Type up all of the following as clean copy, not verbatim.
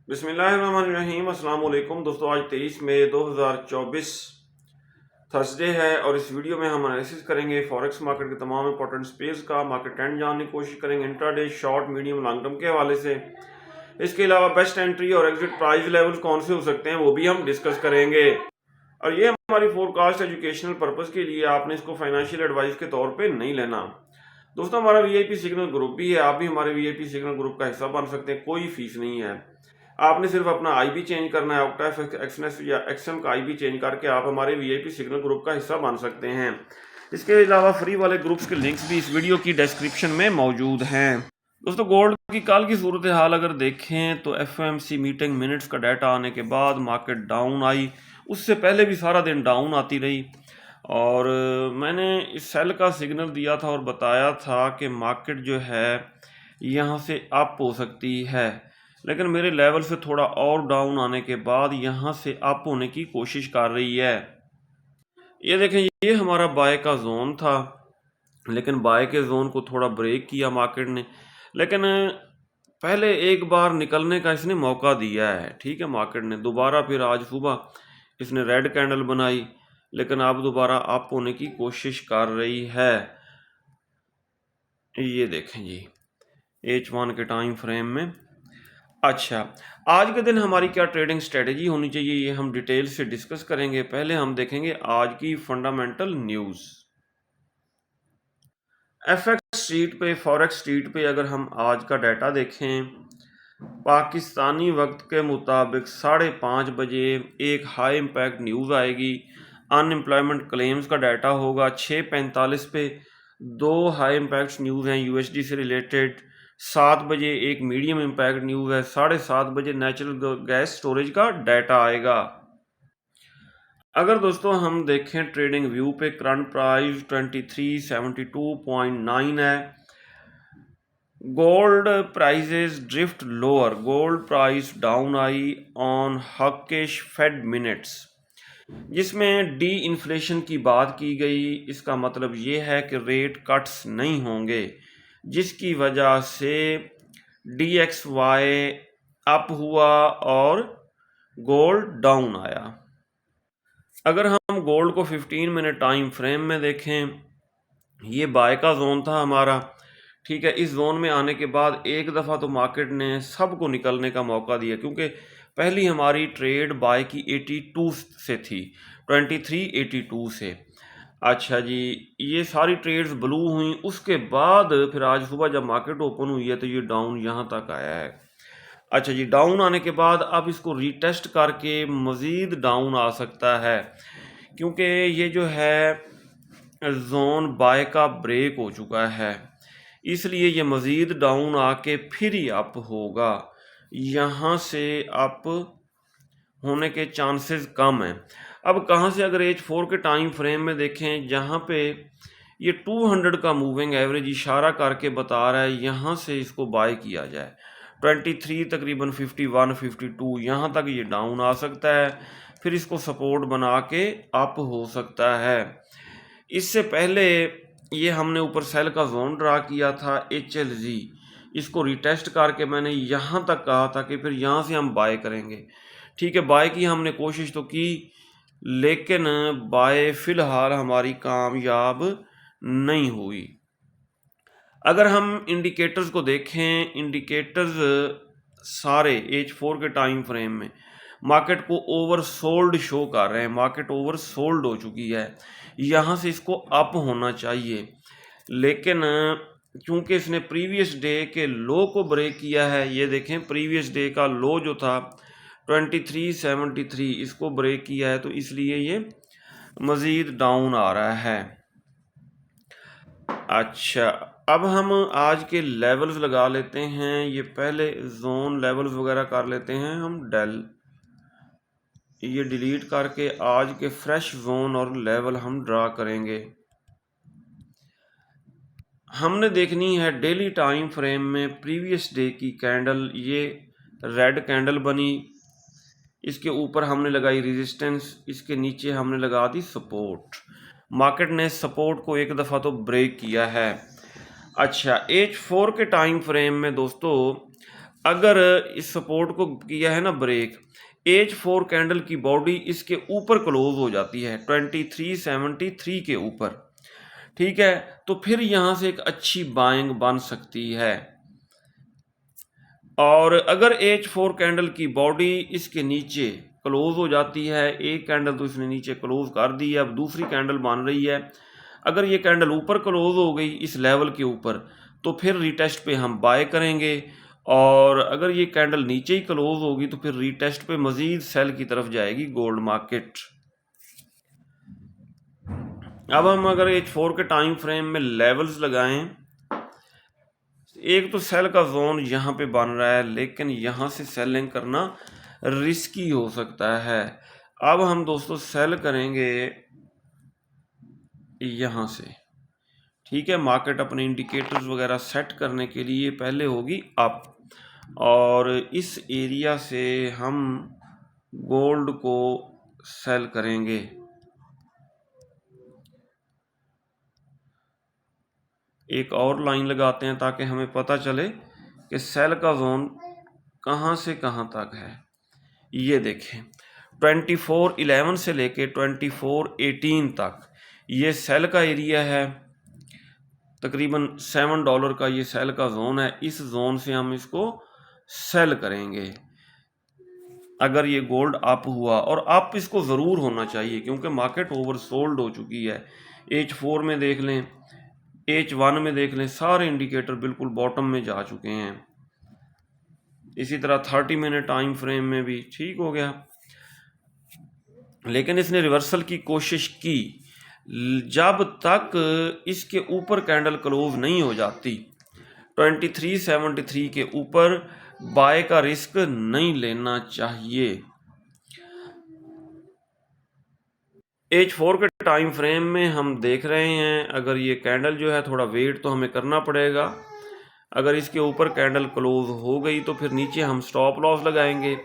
बिस्मिल्लाहिर्रहमानिर्रहीम। अस्सलाम वालेकुम दोस्तों, आज 23 मई 2024 थर्सडे है और इस वीडियो में हम एनालिसिस करेंगे फॉरेक्स मार्केट के तमाम इंपॉर्टेंट स्पेस का। मार्केट ट्रेंड जानने की कोशिश करेंगे intraday, short, medium, long term के हवाले से। इसके अलावा बेस्ट एंट्री और एग्जिट प्राइस लेवल्स कौन से हो सकते हैं वो भी हम डिस्कस करेंगे। और ये हमारी फोरकास्ट एजुकेशनल पर्पस के लिए, आपने इसको फाइनेंशियल एडवाइस के तौर पे नहीं लेना। दोस्तों, हमारा वीआईपी सिग्नल ग्रुप भी है, आप भी हमारे वीआईपी सिग्नल ग्रुप का हिस्सा बन सकते हैं, कोई फीस नहीं है। आपने सिर्फ अपना आईबी चेंज करना है, ऑक्टाफ एक्सनेस या एक्सएम का आईबी चेंज करके आप हमारे वीआईपी सिग्नल ग्रुप का हिस्सा बन सकते हैं। इसके अलावा फ्री वाले ग्रुप्स के लिंक्स भी इस वीडियो की डिस्क्रिप्शन में मौजूद हैं। दोस्तों, गोल्ड की कल की सूरत हाल अगर देखें तो एफओएमसी मीटिंग मिनट्स का डाटा आने के बाद मार्केट डाउन आई। उससे पहले भी सारा दिन डाउन आती रही और मैंने इस सेल का सिग्नल दिया था और बताया था कि मार्केट जो है यहाँ से अप हो सकती है, लेकिन मेरे लेवल से थोड़ा और डाउन आने के बाद यहाँ से अप होने की कोशिश कर रही है। ये देखें, ये हमारा बाय का जोन था, लेकिन बाय के जोन को थोड़ा ब्रेक किया मार्केट ने, लेकिन पहले एक बार निकलने का इसने मौका दिया है। ठीक है, मार्केट ने दोबारा फिर आज सुबह इसने रेड कैंडल बनाई, लेकिन अब दोबारा अप होने की कोशिश कर रही है। ये देखें जी, H1 के टाइम फ्रेम में। अच्छा, आज के दिन हमारी क्या ट्रेडिंग स्ट्रेटेजी होनी चाहिए, ये हम डिटेल से डिस्कस करेंगे। पहले हम देखेंगे आज की फंडामेंटल न्यूज़। एफएक्स स्ट्रीट पे, फॉरेक्स स्ट्रीट पे अगर हम आज का डाटा देखें, पाकिस्तानी वक्त के मुताबिक 5:30 बजे एक हाई इम्पैक्ट न्यूज़ आएगी। अनएम्प्लॉयमेंट क्लेम्स का डाटा होगा 6:45 पे। दो हाई इम्पैक्ट न्यूज़ हैं यूएसडी से रिलेटेड। 7 बजे एक मीडियम इम्पैक्ट न्यूज़ है। 7:30 बजे नेचुरल गैस स्टोरेज का डाटा आएगा। अगर दोस्तों हम देखें ट्रेडिंग व्यू पे, करंट प्राइस 2372.9 है। Gold prices drift lower, gold price down eye on hawkish Fed minutes, जिसमें डी इन्फ्लेशन की बात की गई। इसका मतलब ये है कि रेट कट्स नहीं होंगे, जिसकी वजह से DXY अप हुआ और गोल्ड डाउन आया। अगर हम गोल्ड को 15 मिनट टाइम फ्रेम में देखें, ये बाय का जोन था हमारा। ठीक है, इस जोन में आने के बाद एक दफ़ा तो मार्केट ने सबको निकलने का मौका दिया, क्योंकि पहली हमारी ट्रेड बाय की 82 से थी, 2382 से। अच्छा जी, ये सारी ट्रेड्स ब्लू हुई। उसके बाद फिर आज सुबह जब मार्केट ओपन हुई है तो ये डाउन यहाँ तक आया है। अच्छा जी, डाउन आने के बाद अब इसको रीटेस्ट करके मज़ीद डाउन आ सकता है, क्योंकि ये जो है जोन बाय का ब्रेक हो चुका है, इसलिए ये मज़ीद डाउन आके फिर ही अप होगा। यहाँ से अप होने के चांसेस कम हैं। अब कहाँ से, अगर H4 के टाइम फ्रेम में देखें, जहाँ पे ये 200 का मूविंग एवरेज इशारा करके बता रहा है यहाँ से इसको बाय किया जाए। 23 तकरीबन 51 52 यहाँ तक ये डाउन आ सकता है, फिर इसको सपोर्ट बना के अप हो सकता है। इससे पहले ये हमने ऊपर सेल का जोन ड्रा किया था HLZ, इसको रिटेस्ट करके मैंने यहाँ तक कहा था कि फिर यहाँ से हम बाय करेंगे। ठीक है, बाय की हमने कोशिश तो की, लेकिन बाय फिलहाल हमारी कामयाब नहीं हुई। अगर हम इंडिकेटर्स को देखें, इंडिकेटर्स सारे H4 के टाइम फ्रेम में मार्केट को ओवरसोल्ड शो कर रहे हैं। मार्केट ओवरसोल्ड हो चुकी है, यहाँ से इसको अप होना चाहिए, लेकिन क्योंकि इसने प्रीवियस डे के लो को ब्रेक किया है, ये देखें प्रीवियस डे का लो जो था 2373, इसको ब्रेक किया है, तो इसलिए ये मज़ीद डाउन आ रहा है। अच्छा, अब हम आज के लेवल्स लगा लेते हैं। ये पहले जोन लेवल्स वगैरह कर लेते हैं हम डेल, ये डिलीट करके आज के फ्रेश जोन और लेवल हम ड्रा करेंगे। हमने देखनी है डेली टाइम फ्रेम में प्रीवियस डे की कैंडल, ये रेड कैंडल बनी, इसके ऊपर हमने लगाई रेजिस्टेंस, इसके नीचे हमने लगा दी सपोर्ट। मार्केट ने सपोर्ट को एक दफ़ा तो ब्रेक किया है। अच्छा, H4 के टाइम फ्रेम में दोस्तों अगर इस सपोर्ट को किया है ना ब्रेक, H4 कैंडल की बॉडी इसके ऊपर क्लोज हो जाती है 2373 के ऊपर, ठीक है, तो फिर यहाँ से एक अच्छी बाइंग बन सकती है। और अगर H4 कैंडल की बॉडी इसके नीचे क्लोज हो जाती है, एक कैंडल तो इसने नीचे क्लोज कर दी है, अब दूसरी कैंडल बन रही है, अगर ये कैंडल ऊपर क्लोज हो गई इस लेवल के ऊपर तो फिर रीटेस्ट पे हम बाय करेंगे, और अगर ये कैंडल नीचे ही क्लोज होगी तो फिर रीटेस्ट पे मजीद सेल की तरफ जाएगी गोल्ड मार्केट। अब हम अगर H4 के टाइम फ्रेम में लेवल्स लगाएं, एक तो सेल का जोन यहाँ पे बन रहा है, लेकिन यहाँ से सेलिंग करना रिस्की हो सकता है। अब हम दोस्तों सेल करेंगे यहाँ से, ठीक है। मार्केट अपने इंडिकेटर्स वगैरह सेट करने के लिए पहले होगी अप, और इस एरिया से हम गोल्ड को सेल करेंगे। एक और लाइन लगाते हैं ताकि हमें पता चले कि सेल का जोन कहाँ से कहाँ तक है। ये देखें 2411 से लेके 2418 तक ये सेल का एरिया है, तकरीबन $7 का ये सेल का जोन है। इस जोन से हम इसको सेल करेंगे अगर ये गोल्ड अप हुआ, और अप इसको ज़रूर होना चाहिए क्योंकि मार्केट ओवरसोल्ड हो चुकी है। H4 में देख लें, H1 में देख लें, सारे इंडिकेटर बिल्कुल बॉटम में जा चुके हैं। इसी तरह 30 मिनट टाइम फ्रेम में भी ठीक हो गया, लेकिन इसने रिवर्सल की कोशिश की। जब तक इसके ऊपर कैंडल क्लोज नहीं हो जाती 2373 के ऊपर, बाय का रिस्क नहीं लेना चाहिए। H4 के टाइम फ्रेम में हम देख रहे हैं, अगर ये कैंडल जो है थोड़ा वेट तो हमें करना पड़ेगा। अगर इसके ऊपर कैंडल क्लोज हो गई तो फिर नीचे हम स्टॉप लॉस लगाएंगे,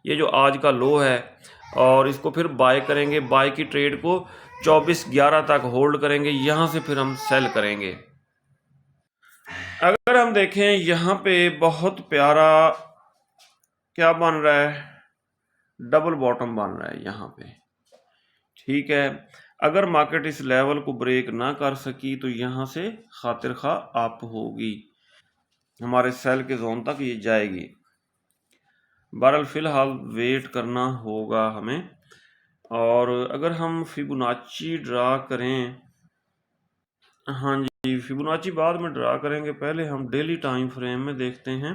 ये जो आज का लो है, और इसको फिर बाय करेंगे। बाय की ट्रेड को 2411 तक होल्ड करेंगे, यहाँ से फिर हम सेल करेंगे। अगर हम देखें यहाँ पे बहुत प्यारा क्या बन रहा है, डबल बॉटम बन रहा है यहाँ पे, ठीक है। अगर मार्केट इस लेवल को ब्रेक ना कर सकी तो यहाँ से खातिर खा अप होगी, हमारे सेल के जोन तक ये जाएगी। बहरहाल फिलहाल वेट करना होगा हमें। और अगर हम फिबोनाची ड्रा करें, हाँ जी फिबोनाची बाद में ड्रा करेंगे, पहले हम डेली टाइम फ्रेम में देखते हैं।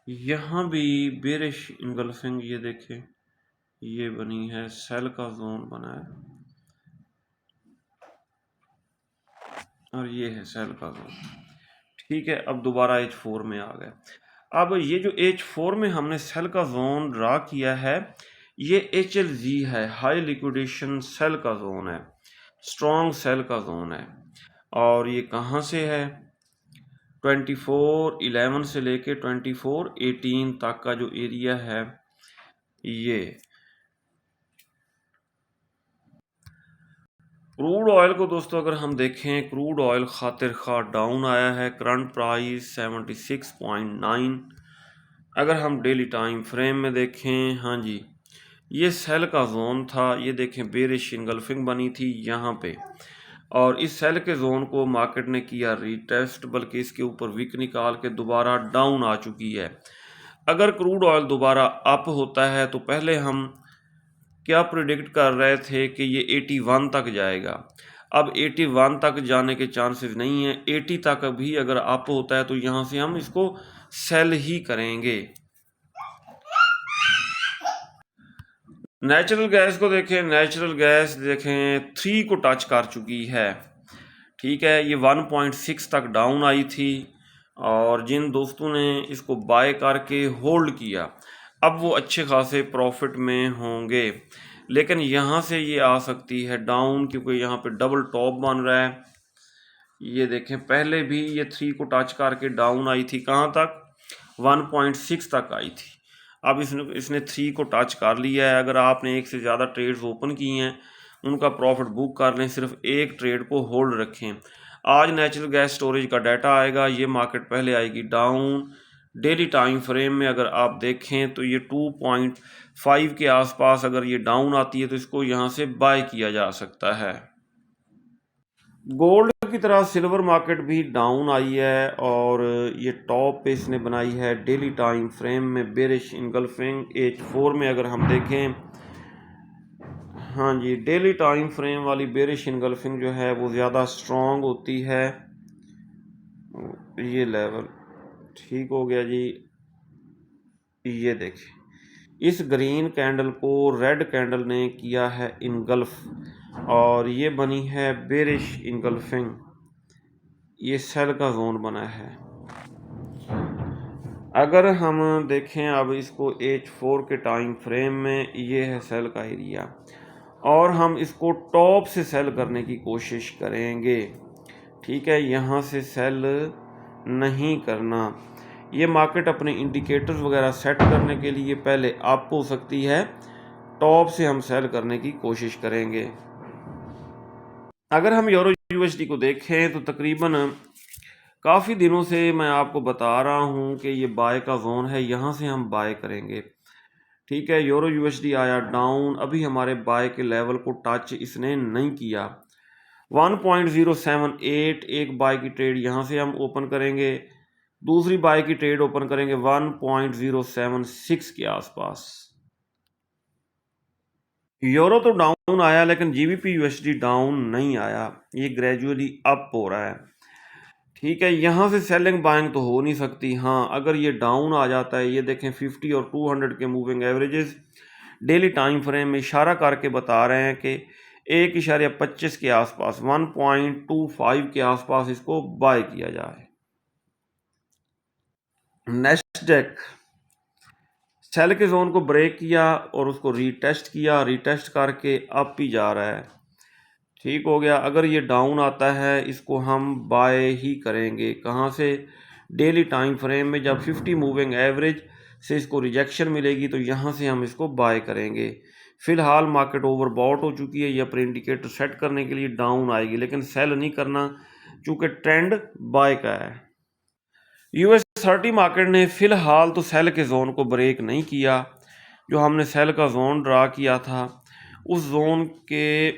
यहाँ भी बेरिश इनगल्फिंग ये देखें, ये बनी है, सेल का जोन बना है, और ये है सेल का जोन, ठीक है। अब दोबारा H4 में आ गए। अब ये जो H4 में हमने सेल का जोन ड्रा किया है, ये HLZ है, हाई लिक्विडेशन सेल का जोन है, स्ट्रॉन्ग सेल का जोन है। और ये कहाँ से है, 2411 से लेके 2418 तक का जो एरिया है, ये क्रूड ऑयल को दोस्तों अगर हम देखें, क्रूड ऑयल खातिर खा डाउन आया है, करंट प्राइस 76.9। अगर हम डेली टाइम फ्रेम में देखें, हाँ जी ये सेल का जोन था, ये देखें बेरिश इनगल्फिंग बनी थी यहाँ पे, और इस सेल के जोन को मार्केट ने किया रीटेस्ट, बल्कि इसके ऊपर विक निकाल के दोबारा डाउन आ चुकी है। अगर क्रूड ऑयल दोबारा अप होता है तो पहले हम क्या प्रिडिक्ट कर रहे थे कि ये 81 तक जाएगा, अब 81 तक जाने के चांसेस नहीं है। 80 तक भी अगर अप होता है तो यहाँ से हम इसको सेल ही करेंगे। नेचुरल गैस को देखें, नेचुरल गैस देखें 3 को टच कर चुकी है, ठीक है। ये 1.6 तक डाउन आई थी, और जिन दोस्तों ने इसको बाय करके होल्ड किया अब वो अच्छे खासे प्रॉफिट में होंगे। लेकिन यहाँ से ये आ सकती है डाउन, क्योंकि यहाँ पे डबल टॉप बन रहा है। ये देखें पहले भी ये 3 को टच करके डाउन आई थी, कहाँ तक, 1.6 तक आई थी। अब इसने 3 को टच कर लिया है। अगर आपने एक से ज़्यादा ट्रेड्स ओपन किए हैं उनका प्रॉफिट बुक कर लें, सिर्फ एक ट्रेड को होल्ड रखें। आज नेचुरल गैस स्टोरेज का डाटा आएगा, ये मार्केट पहले आएगी डाउन, डेली टाइम फ्रेम में अगर आप देखें तो ये 2.5 के आसपास अगर ये डाउन आती है तो इसको यहाँ से बाय किया जा सकता है। गोल्ड की तरह सिल्वर मार्केट भी डाउन आई है और ये टॉप पे इसने बनाई है डेली टाइम फ्रेम में बेरिश इनगल्फिंग H4 में अगर हम देखें, हाँ जी, डेली टाइम फ्रेम वाली बेरिश इनगल्फिंग जो है वो ज़्यादा स्ट्रॉन्ग होती है। ये लेवल ठीक हो गया जी। ये देखिए इस ग्रीन कैंडल को रेड कैंडल ने किया है इनगल्फ और ये बनी है बेरिश इनगल्फिंग। ये सेल का जोन बना है। अगर हम देखें अब इसको H4 के टाइम फ्रेम में, ये है सेल का एरिया और हम इसको टॉप से सेल करने की कोशिश करेंगे। ठीक है, यहाँ से सेल नहीं करना। ये मार्केट अपने इंडिकेटर्स वगैरह सेट करने के लिए पहले अप हो सकती है, टॉप से हम सेल करने की कोशिश करेंगे। अगर हम यूरो यूएसडी को देखें तो तकरीबन काफ़ी दिनों से मैं आपको बता रहा हूँ कि ये बाय का जोन है, यहाँ से हम बाय करेंगे। ठीक है, यूरो यूएसडी आया डाउन, अभी हमारे बाय के लेवल को टच इसने नहीं किया। 1.078 एक बाय की ट्रेड यहाँ से हम ओपन करेंगे, दूसरी बाय की ट्रेड ओपन करेंगे 1.076 के आसपास। यूरो तो डाउन आया लेकिन जीबीपी यूएसडी डाउन नहीं आया, ये ग्रेजुअली अप हो रहा है। ठीक है, यहाँ से सेलिंग बाइंग तो हो नहीं सकती। हाँ, अगर ये डाउन आ जाता है, ये देखें 50 और 200 के moving averages daily time frame में इशारा करके बता रहे हैं कि 1.25 के आसपास 1.25 के आसपास इसको बाय किया जाए। नेस्डेक सेल के जोन को ब्रेक किया और उसको रीटेस्ट किया, रीटेस्ट करके अप ही जा रहा है। ठीक हो गया। अगर ये डाउन आता है इसको हम बाय ही करेंगे। कहाँ से? डेली टाइम फ्रेम में जब 50 मूविंग एवरेज से इसको रिजेक्शन मिलेगी तो यहाँ से हम इसको बाय करेंगे। फिलहाल मार्केट ओवरबॉट हो चुकी है, ये अपने इंडिकेटर सेट करने के लिए डाउन आएगी, लेकिन सेल नहीं करना चूँकि ट्रेंड बाय का है। US 30 मार्केट ने फिलहाल तो सेल के जोन को ब्रेक नहीं किया। जो हमने सेल का जोन ड्रा किया था उस जोन के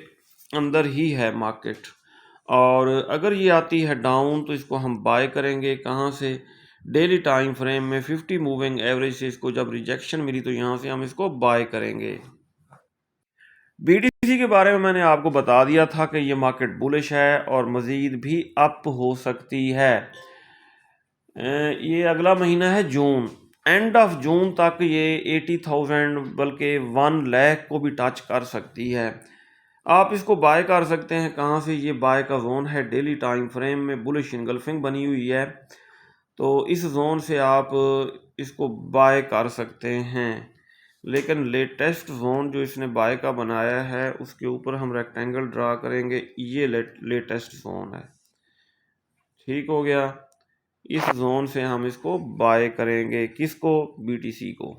अंदर ही है मार्केट, और अगर ये आती है डाउन तो इसको हम बाय करेंगे। कहाँ से? डेली टाइम फ्रेम में 50 मूविंग एवरेज से इसको जब रिजेक्शन मिली तो यहाँ से हम इसको बाय करेंगे। BTC के बारे में मैंने आपको बता दिया था कि ये मार्केट बुलिश है और मज़ीद भी अप हो सकती है। ये अगला महीना है जून, एंड ऑफ जून तक ये 80,000 बल्कि 1 लाख को भी टच कर सकती है। आप इसको बाय कर सकते हैं। कहाँ से? ये बाय का जोन है डेली टाइम फ्रेम में, बुलिश इनगल्फिंग बनी हुई है, तो इस जोन से आप इसको बाय कर सकते हैं। लेकिन लेटेस्ट जोन जो इसने बाय का बनाया है उसके ऊपर हम रेक्टेंगल ड्रा करेंगे, ये लेटेस्ट जोन है। ठीक हो गया, इस जोन से हम इसको बाय करेंगे। किसको? BTC को।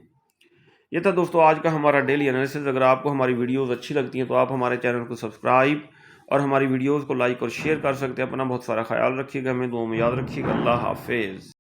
ये था दोस्तों आज का हमारा डेली एनालिसिस। अगर आपको हमारी वीडियोस अच्छी लगती हैं तो आप हमारे चैनल को सब्सक्राइब और हमारी वीडियोस को लाइक और शेयर कर सकते हैं। अपना बहुत सारा ख्याल रखिएगा, हमें दुआ में याद रखिएगा। अल्लाह हाफिज़।